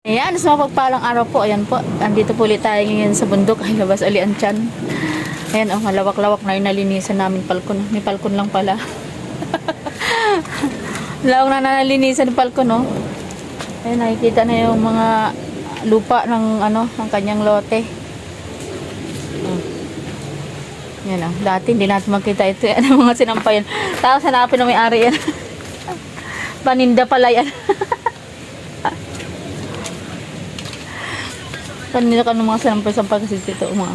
Ayan, sa mapagpalang araw po, ayan po, andito po ulit tayo ngayon sa bundok, ay labas ali ang tiyan. Ayan, oh, malawak-lawak na yung nalinisan namin palkon. May palkon lang pala. Lawak na nalinisan ng palkon, oh. Ayan, nakikita na yung mga lupa ng, ng kanyang lote. Yan, oh. Dati hindi natin makita ito, yan, mga sinampayan. Tapos hanapin na may-ari yan. Paninda pala yan. Kanina ka ng mga sinampay-sampay kasi dito mga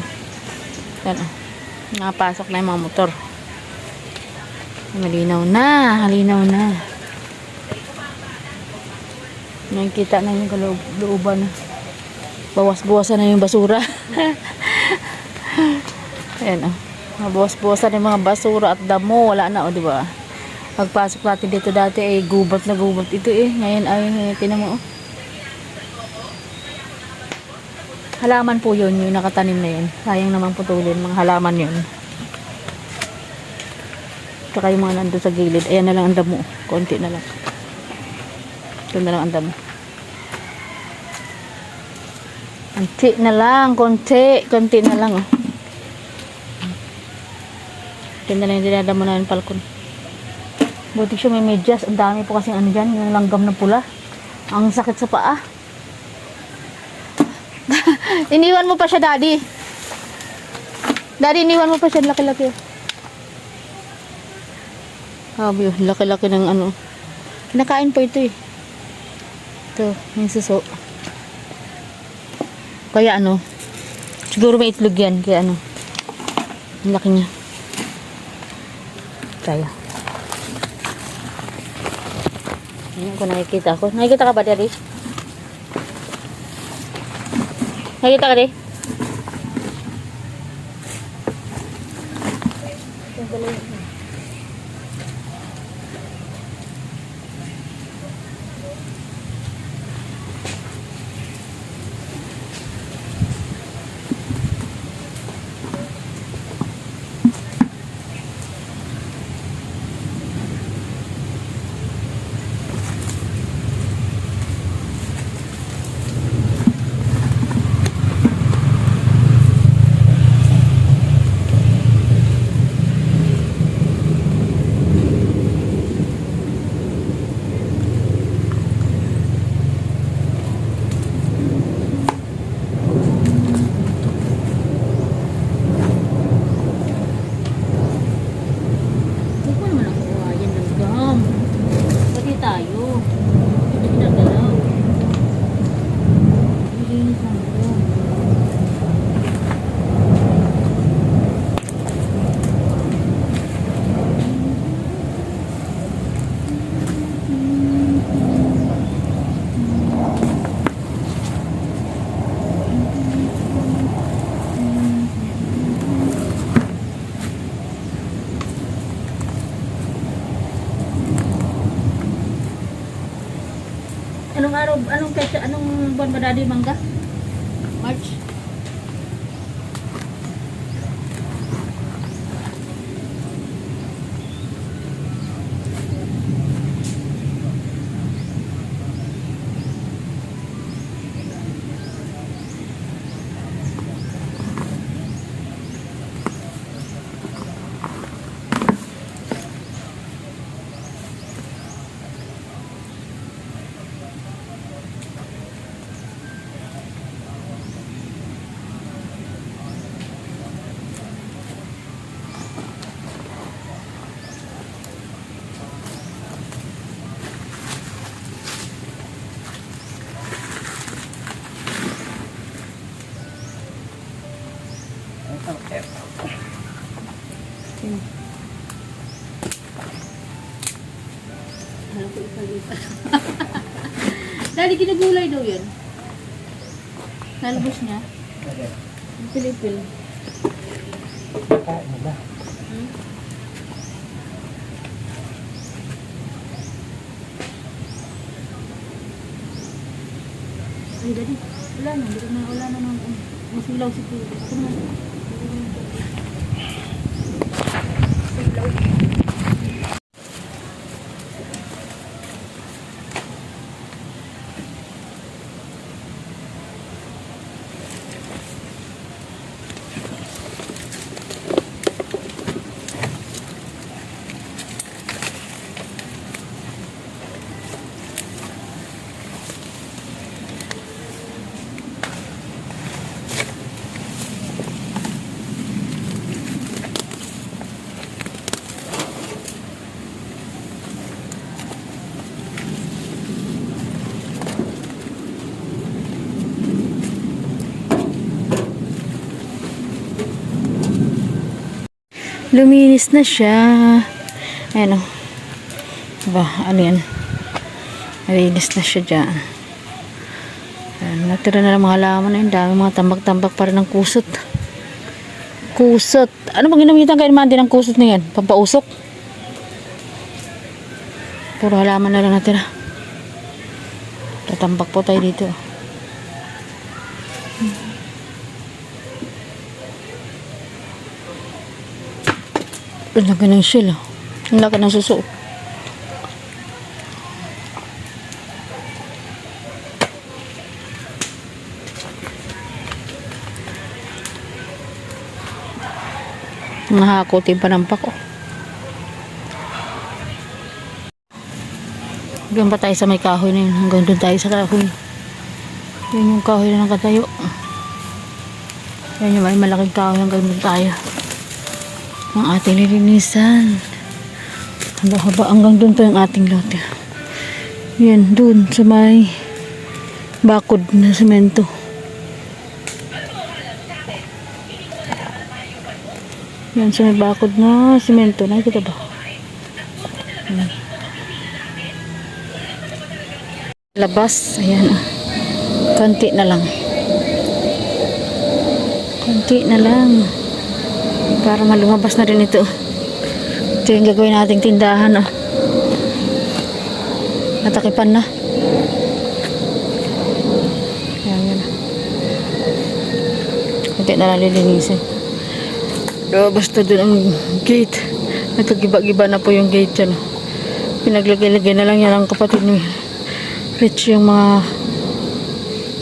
yan, nakapasok na yung mga motor. Malinaw na, halinaw na. Nakikita na yung kalooban na. Bawas-bawasan na yung basura. Ayan, mabawas-bawasan yung mga basura at damo. Wala na, di ba? Pagpasok natin dito dati ay gubat na gubat ito Ngayon ay tinan mo, halaman po yun, yung nakatanim na yun. Sayang naman putulin, mga halaman yun. Tsaka yung mga nandun sa gilid. Ayan na lang ang damo. Konti na lang. Ito na lang ang damo. Konti na lang. Konti na lang. Ito na lang yung dinadamo na yung palkon. Buti siya may medyas. Ang dami po kasing ano dyan. Yung langgam na pula. Ang sakit sa paa. Iniwan mo pa siya, Daddy. Daddy, iniwan mo pa siya. Laki-laki. Sabi yun, laki-laki ng ano. Kinakain po ito Ito, yung suso. Kaya siguro may itlog yan. Kaya ang laki niya. Kaya. Ayan ko nakikita ko. Nakikita ka ba, Daddy? Nakikita ka, Daddy? Anong araw, anong buwan ba, Daddy, mangga? March? Daddy, ginagulay daw yun. Nalabos niya. Pilipil. Kain mo ba? Ay, Daddy, wala na nang masilaw si Pili. Ito na. Luminis na siya. Ayan o. Ba, ano yan? Luminis na siya dyan. Ayan, natira na lang mga halaman na yun. Dami mga tambak-tambak para ng kusot. Kusot. Ano bang ginamitan kayo naman din ng kusot na yan? Pampausok? Puro halaman na lang natira. Tatambak po tayo dito. Ang laki ng shell. Ang laki ng suso. Nahakotin pa ng pako. Hanggang pa tayo sa may kahoy na yun. Hanggang doon tayo sa kahoy. Yun yung kahoy na nakatayo. Yan yung may malaking kahoy. Hanggang doon tayo. Ang ating lilinisan. Haba-haba. Hanggang doon pa yung ating lote. Yan doon sa may bakod na semento. Yan sa may bakod na semento. Nakikita ba? Labas. Ayan. Konti na lang. Konti na lang. Para malumabas na rin ito. Ito yung gagawin nating tindahan. Natakipan na. Ayan, yan. Konti na lang lilinisin. Basta doon ang gate. Nagkagiba-giba na po yung gate yan. Pinaglagay-lagay na lang yan ang kapatid ni Rich yung mga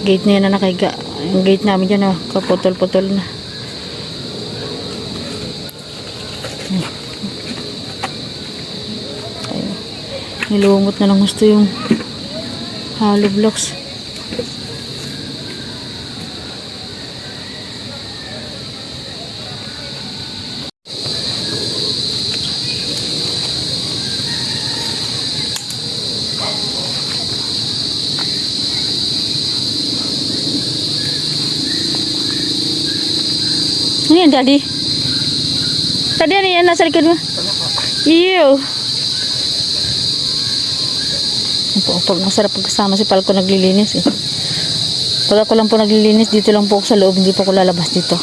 gate na yan na nakaiga. Yung gate namin dyan kaputol-putol na. Ayun. Nilumot na lang gusto yung hollow blocks. Ano yan, Daddy? Daddy, ano yan? Nasa likod mo? Ew! Pag masarap pagkasama si Palco naglilinis eh. Pag ako lang po naglilinis, dito lang po ako sa loob. Hindi po ako lalabas dito.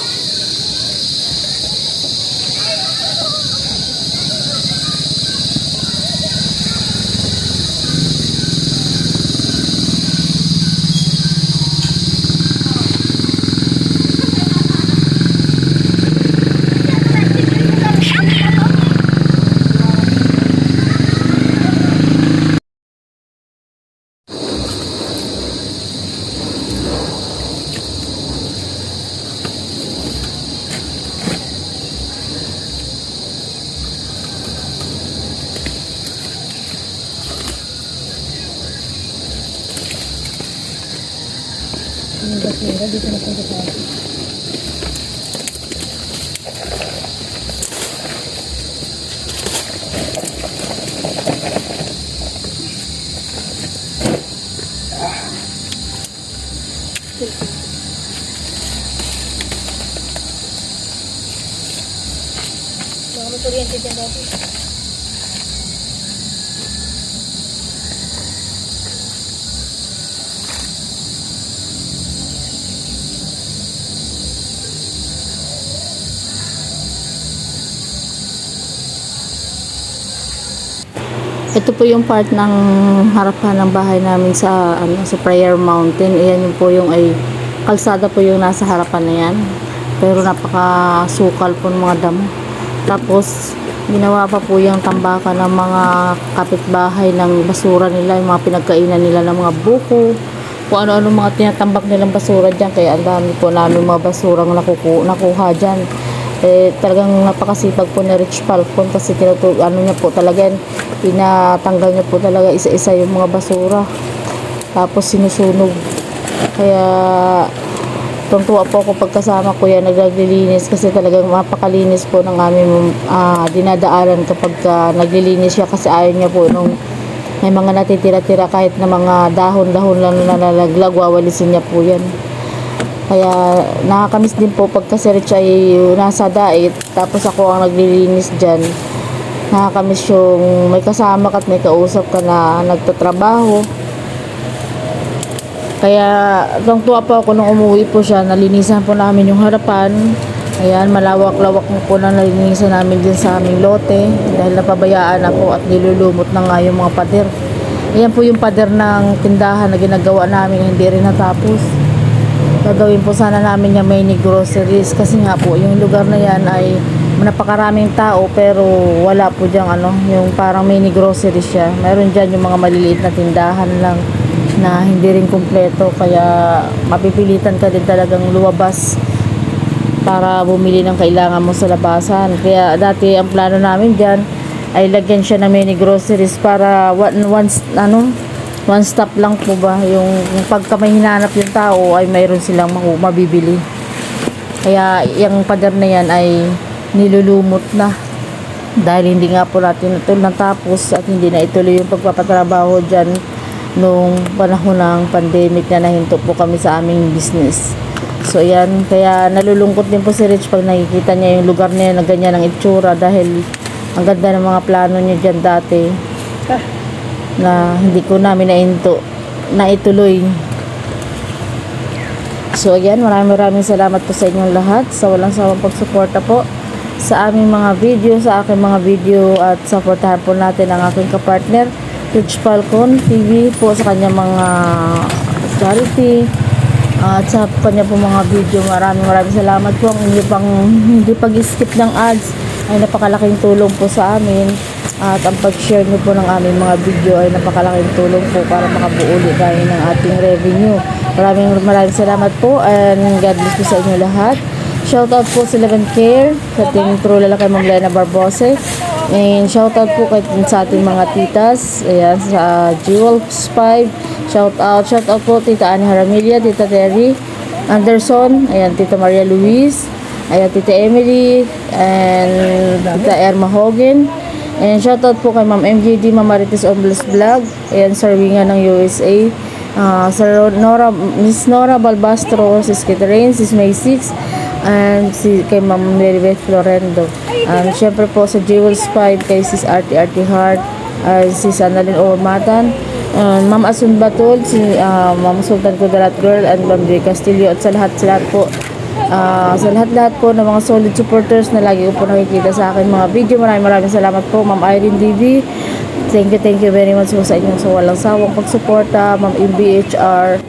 Dito na punta tayo. Baka maturyente dyan dati. Ito po yung part ng harapan ng bahay namin sa sa Prayer Mountain. Ayan yung po yung ay kalsada po yung nasa harapan na yan. Pero napakasukal po ng mga damo. Tapos ginawa pa po yung tambakan ng mga kapitbahay ng basura nila, yung mga pinagkainan nila ng mga buko, kung ano-ano mga tinatambak nilang basura dyan. Kaya ang dami po namin mga basurang nakuha dyan. Talagang napakasipag po ni Rich Falcon kasi niya po talaga yan, tinatanggal niya po talaga isa-isa yung mga basura tapos sinusunog. Kaya tuntua po ako pagkasama ko yan naglilinis kasi talagang mapakalinis po ng aming dinadaanan kapag naglilinis siya kasi ayaw niya po nung may mga natitira-tira kahit na mga dahon-dahon lang na nalaglag, wawalisin niya po yan. Kaya nakakamiss din po pagka si Rich ay nasa diet, tapos ako ang naglilinis dyan. Nakakamiss yung may kasama ka at may kausap ka na nagtatrabaho. Kaya tuwa po ako nung umuwi po siya, nalinisan po namin yung harapan. Ayan, malawak-lawak po na nalinisan namin din sa aming lote dahil napabayaan na po at nilulumot na nga yung mga pader. Ayan po yung pader ng tindahan na ginagawa namin, hindi rin natapos. Gagawin po sana namin yung mini groceries kasi nga po yung lugar na yan ay napakaraming tao pero wala po diyang yung parang mini groceries siya. Meron dyan yung mga maliliit na tindahan lang na hindi rin kumpleto, kaya mapipilitan ka din talagang lumabas para bumili ng kailangan mo sa labasan. Kaya dati ang plano namin dyan ay lagyan siya ng mini groceries para one stop lang po ba, yung pagka may hinanap yung tao ay mayroon silang mabibili. Kaya yung pader na yan ay nilulumot na dahil hindi nga po natin natapos at hindi na ituloy yung pagpapatrabaho dyan nung panahon ng pandemic na nahinto po kami sa aming business. So ayan, kaya nalulungkot din po si Rich pag nakikita niya yung lugar niya na ganyan ang itsura dahil ang ganda ng mga plano niya dyan dati na hindi ko namin naituloy. So ayan, maraming salamat po sa inyong lahat sa walang sawang pagsuporta po sa aming mga video, sa aking mga video, at supportahan po natin ang aking kapartner Rich Falcon TV po sa kanya mga charity at sa kanya po mga video. Maraming salamat po. Ang hindi pag-skip ng ads ay napakalaking tulong po sa amin. At ang pag-share nyo po ng aming mga video ay napakalaking tulong po para makabuo ulit tayo ng ating revenue. Maraming salamat po and God bless po sa inyo lahat. Shoutout po sa Eleven Care, sa ating true lalaki Ma'am Lena Barbose. And shoutout po sa ating mga titas. Ayan, sa Jewels 5. Shoutout po Tita Annie Haramilia, Tita Terry Anderson, ayan, Tita Maria Luis, ayan, Tita Emily, and Tita Erma Hogan. And shoutout po kay Ma'am MJD, Ma'am Marites Ombles Vlog, ayan, Sir Winga ng USA, Sir Miss Nora Balbastro, Sis Catherine, Sis May 6, and kay Ma'am Maribeth Florendo. Siyempre po sa Jewels 5 kay Sis Artie Heart, Sis Annalyn Ormatan, Ma'am Asun Batol, Ma'am Sultan Kudarat Girl, and Ma'am J. Castillo, at sa lahat po sa lahat po ng mga solid supporters na lagi ko po nakikita sa akin mga video. Maraming salamat po. Ma'am Irene DV, thank you very much po sa inyong walang sawang pagsuporta. Ma'am MBHR,